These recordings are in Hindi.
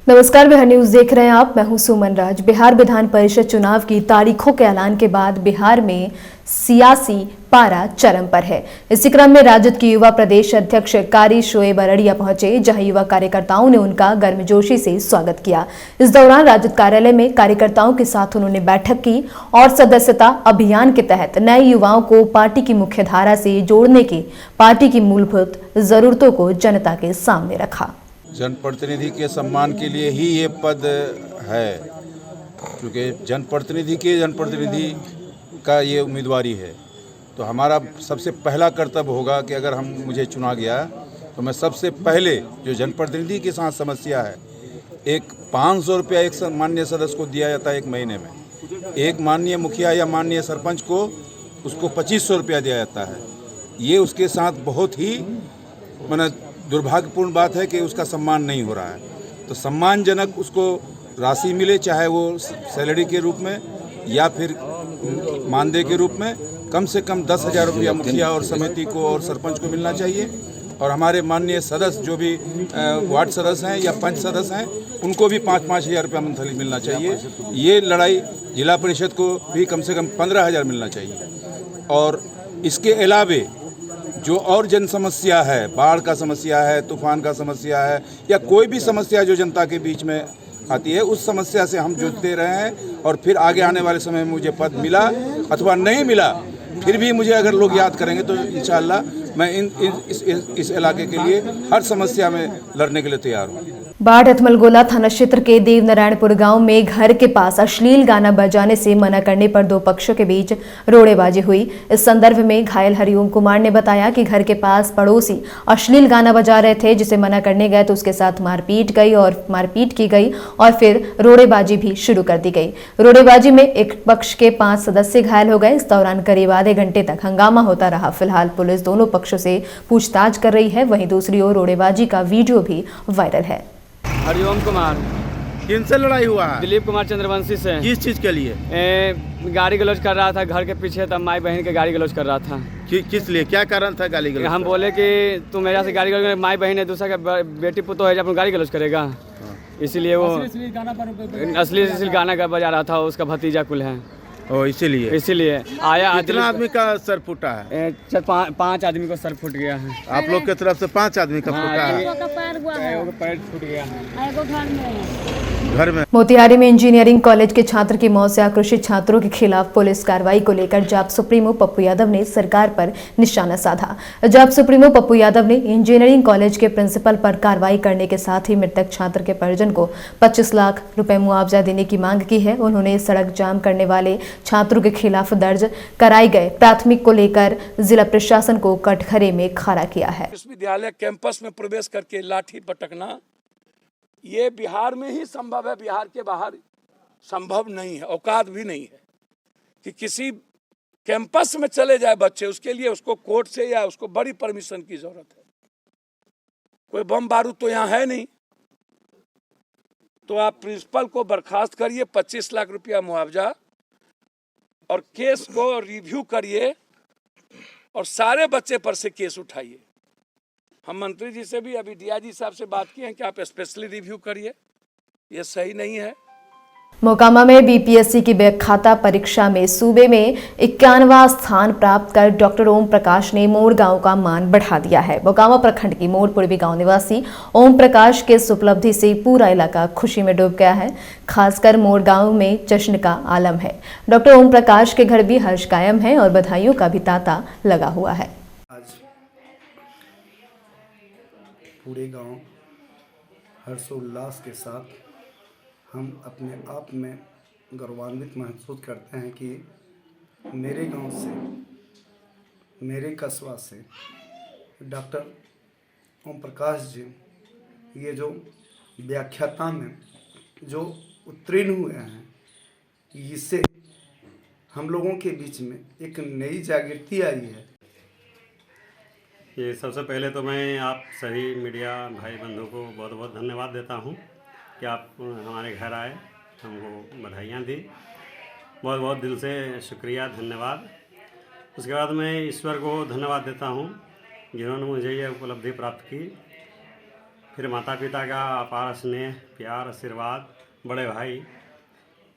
नमस्कार, बिहार न्यूज देख रहे हैं आप। मैं हूं सुमन राज। बिहार विधान परिषद चुनाव की तारीखों के ऐलान के बाद बिहार में सियासी पारा चरम पर है। इसी क्रम में राजद के युवा प्रदेश अध्यक्ष कारी शोएब अररिया पहुंचे, जहां युवा कार्यकर्ताओं ने उनका गर्मजोशी से स्वागत किया। इस दौरान राजद कार्यालय में कार्यकर्ताओं के साथ उन्होंने बैठक की और सदस्यता अभियान के तहत नए युवाओं को पार्टी की मुख्यधारा से जोड़ने की पार्टी की मूलभूत जरूरतों को जनता के सामने रखा। जनप्रतिनिधि के सम्मान के लिए ही ये पद है, क्योंकि जनप्रतिनिधि का ये उम्मीदवारी है। तो हमारा सबसे पहला कर्तव्य होगा कि अगर मुझे चुना गया तो मैं सबसे पहले जो जनप्रतिनिधि के साथ समस्या है, एक 500 रुपया एक माननीय सदस्य को दिया जाता है एक महीने में, एक माननीय मुखिया या माननीय सरपंच को उसको 2500 रुपया दिया जाता है। ये उसके साथ बहुत ही दुर्भाग्यपूर्ण बात है कि उसका सम्मान नहीं हो रहा है। तो सम्मानजनक उसको राशि मिले, चाहे वो सैलरी के रूप में या फिर मानदेय के रूप में, कम से कम 10,000 रुपया मुखिया और समिति को और सरपंच को मिलना चाहिए। और हमारे माननीय सदस्य जो भी वार्ड सदस्य हैं या पंच सदस्य हैं, उनको भी 5-5 हज़ार रुपया मंथली मिलना चाहिए। ये लड़ाई जिला परिषद को भी कम से कम 15,000 मिलना चाहिए। और इसके अलावे जो और जन समस्या है, बाढ़ का समस्या है, तूफान का समस्या है, या कोई भी समस्या जो जनता के बीच में आती है, उस समस्या से हम जूझते रहे हैं। और फिर आगे आने वाले समय में मुझे पद मिला अथवा नहीं मिला, फिर भी मुझे अगर लोग याद करेंगे तो इंशाअल्लाह मैं इस इलाके के लिए हर समस्या में लड़ने के लिए तैयार हूँ। बाढ़ अथमलगोला थाना क्षेत्र के देवनारायणपुर गांव में घर के पास अश्लील गाना बजाने से मना करने पर दो पक्षों के बीच रोड़ेबाजी हुई। इस संदर्भ में घायल हरिओम कुमार ने बताया कि घर के पास पड़ोसी अश्लील गाना बजा रहे थे, जिसे मना करने गए तो उसके साथ मारपीट की गई और फिर रोड़ेबाजी भी शुरू कर दी गई। रोड़ेबाजी में एक पक्ष के 5 सदस्य घायल हो गए। इस दौरान करीब आधे घंटे तक हंगामा होता रहा। फिलहाल पुलिस दोनों पक्षों से पूछताछ कर रही है। वहीं दूसरी ओर रोड़ेबाजी का वीडियो भी वायरल है। हरिओम कुमार। किनसे लड़ाई हुआ है? दिलीप कुमार चंद्रवंशी से। किस चीज के लिए? गाड़ी गलौज कर रहा था घर के पीछे, तब माई बहन के गाड़ी गलौज कर रहा था। किस लिए, क्या कारण था गाली गलौज? हम बोले कि तू मेरा से गाड़ी गलौज, माई बहन है, दूसरा का बेटी पुतो है, जब गाड़ी गलौज करेगा, इसीलिए वो असली गाना बजा रहा था। उसका भतीजा कुल है, इसीलिए आया। कितना आदमी का सर फूटा है? 5 आदमी को सर फूट गया है। आप लोग की तरफ से 5 आदमी का फूटा है। पैर फूट गया है घर में। मोतिहारी में इंजीनियरिंग कॉलेज के छात्र की मौत से आक्रोशित छात्रों के खिलाफ पुलिस कार्रवाई को लेकर जाप सुप्रीमो पप्पू यादव ने सरकार पर निशाना साधा। जाप सुप्रीमो पप्पू यादव ने इंजीनियरिंग कॉलेज के प्रिंसिपल पर कार्रवाई करने के साथ ही मृतक छात्र के परिजन को 25 लाख रुपए मुआवजा देने की मांग की है। उन्होंने सड़क जाम करने वाले छात्रों के खिलाफ दर्ज कराए गए प्राथमिक को लेकर जिला प्रशासन को कटघरे में खड़ा किया है। विश्वविद्यालय कैंपस में प्रवेश करके लाठी पटकना ये बिहार में ही संभव है, बिहार के बाहर संभव नहीं है, औकात भी नहीं है कि किसी कैंपस में चले जाए बच्चे। उसके लिए उसको कोर्ट से या उसको बड़ी परमिशन की जरूरत है। कोई बम बारूद तो यहाँ है नहीं। तो आप प्रिंसिपल को बर्खास्त करिए, 25 लाख रुपया मुआवजा, और केस को रिव्यू करिए और सारे बच्चे पर से केस उठाइए। हम मंत्री जी से भी, अभी डीआईजी साहब से बात किए हैं कि आप स्पेशली रिव्यू करिए, ये सही नहीं है। मोकामा में बीपीएससी की व्याख्याता परीक्षा में सूबे में 51वां स्थान प्राप्त कर डॉक्टर ओम प्रकाश ने मोड़ गांव का मान बढ़ा दिया है। मोकामा प्रखंड की मोड़ पूर्वी गांव निवासी ओम प्रकाश के इस उपलब्धि से पूरा इलाका खुशी में डूब गया है। खासकर मोड़ गांव में जश्न का आलम है। डॉक्टर ओम प्रकाश के घर भी हर्ष कायम है और बधाइयों का भी तांता लगा हुआ है। आज पूरे गांव हर्षोल्लास के साथ हम अपने आप में गौरवान्वित महसूस करते हैं कि मेरे गांव से, मेरे कस्बा से डॉक्टर ओम प्रकाश जी ये जो व्याख्याता में जो उत्तीर्ण हुए हैं, इससे हम लोगों के बीच में एक नई जागृति आई है। ये सबसे पहले तो मैं आप सभी मीडिया भाई बंधु को बहुत बहुत धन्यवाद देता हूँ कि आप हमारे घर आए, हमको बधाइयाँ दी। बहुत बहुत दिल से शुक्रिया, धन्यवाद। उसके बाद मैं ईश्वर को धन्यवाद देता हूँ जिन्होंने मुझे यह उपलब्धि प्राप्त की। फिर माता पिता का अपार स्नेह, प्यार, आशीर्वाद, बड़े भाई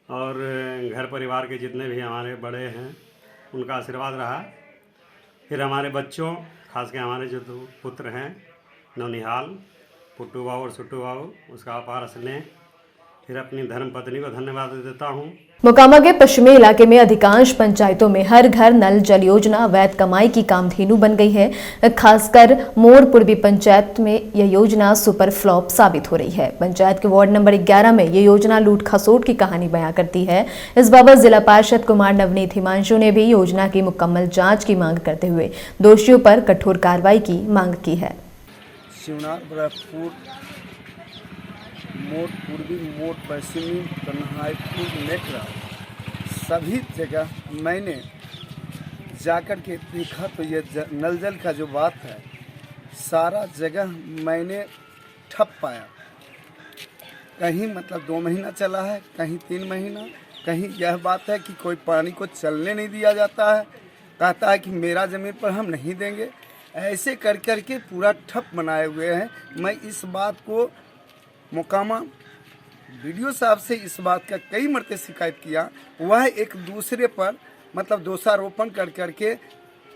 और घर परिवार के जितने भी हमारे बड़े हैं उनका आशीर्वाद रहा। फिर हमारे बच्चों, खास के हमारे जो 2 पुत्र हैं नौनिहाल, पुट्टू बाबू और सुट्टू बाबू, उसका अपार स्नेह। फिर अपनी धर्मपत्नी को धन्यवाद देता हूँ। मोकामा के पश्चिमी इलाके में अधिकांश पंचायतों में हर घर नल जल योजना अवैध कमाई की कामधेनु बन गई है। खासकर मोड़ पूर्वी पंचायत में यह योजना सुपर फ्लॉप साबित हो रही है। पंचायत के वार्ड नंबर 11 में यह योजना लूट खसोट की कहानी बयां करती है। इस बाबत जिला पार्षद कुमार नवनीत हिमांशु ने भी योजना की मुकम्मल जाँच की मांग करते हुए दोषियों पर कठोर कार्रवाई की मांग की है। मोड़ पूर्वी, मोड़ पश्चिमी, कन्हाईपुर, नेकरा, सभी जगह मैंने जाकर के देखा तो ये नल जल का जो बात है सारा जगह मैंने ठप पाया। कहीं मतलब 2 महीना चला है, कहीं 3 महीना, कहीं यह बात है कि कोई पानी को चलने नहीं दिया जाता है, कहता है कि मेरा ज़मीन पर हम नहीं देंगे। ऐसे कर कर के पूरा ठप बनाए हुए हैं। मैं इस बात को मोकामा वीडियो साहब से इस बात का कई मरते शिकायत किया। वह एक दूसरे पर मतलब दोषारोपण कर करके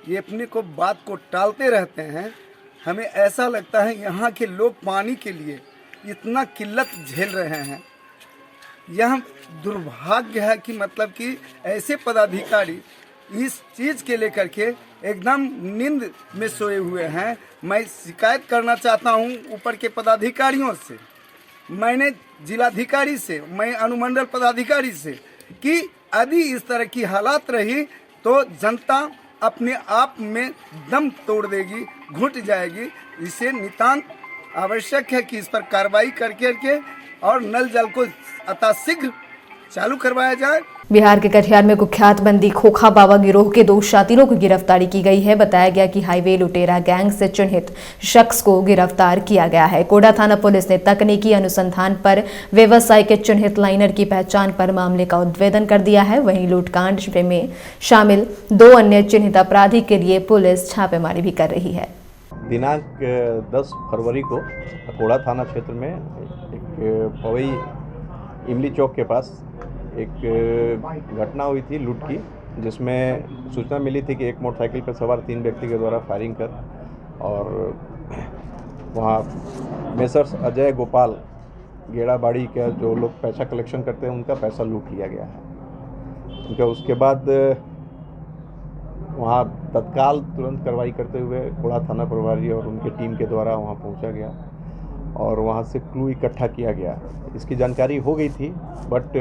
ये अपने को बात को टालते रहते हैं। हमें ऐसा लगता है यहाँ के लोग पानी के लिए इतना किल्लत झेल रहे हैं। यह दुर्भाग्य है कि मतलब कि ऐसे पदाधिकारी इस चीज़ के लेकर के एकदम नींद में सोए हुए हैं। मैं शिकायत करना चाहता हूँ ऊपर के पदाधिकारियों से, मैंने जिलाधिकारी से, मैं अनुमंडल पदाधिकारी से, कि यदि इस तरह की हालात रही तो जनता अपने आप में दम तोड़ देगी, घुट जाएगी। इसे नितांत आवश्यक है कि इस पर कार्रवाई करके और नल जल को अतिशीघ्र चालू करवाया जाए। बिहार के कटिहार में कुख्यात बंदी खोखा बाबा गिरोह के 2 शातिरों की गिरफ्तारी की गई है। बताया गया कि हाईवे लुटेरा गैंग से चिन्हित शख्स को गिरफ्तार किया गया है। कोडा थाना पुलिस ने तकनीकी अनुसंधान पर व्यवसाय के चिन्हित लाइनर की पहचान पर मामले का उद्भेदन कर दिया है। वहीं लूटकांड में शामिल 2 अन्य चिन्हित अपराधी के लिए पुलिस छापेमारी भी कर रही है। दिनांक 10 फरवरी को कोडा थाना क्षेत्र में एक पवई इमली चौक के पास एक घटना हुई थी लूट की, जिसमें सूचना मिली थी कि एक मोटरसाइकिल पर सवार 3 व्यक्ति के द्वारा फायरिंग कर और वहाँ मेसर्स अजय गोपाल गेड़ाबाड़ी का जो लोग पैसा कलेक्शन करते हैं उनका पैसा लूट लिया गया है। उनका उसके बाद वहाँ तत्काल तुरंत कार्रवाई करते हुए कोड़ा थाना प्रभारी और उनके टीम के द्वारा वहाँ पहुँचा गया और वहाँ से क्लू इकट्ठा किया गया। इसकी जानकारी हो गई थी बट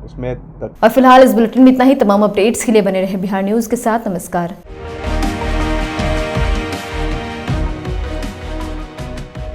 उसमें और फिलहाल इस बुलेटिन में इतना ही। तमाम अपडेट्स के लिए बने रहे बिहार न्यूज़ के साथ। नमस्कार।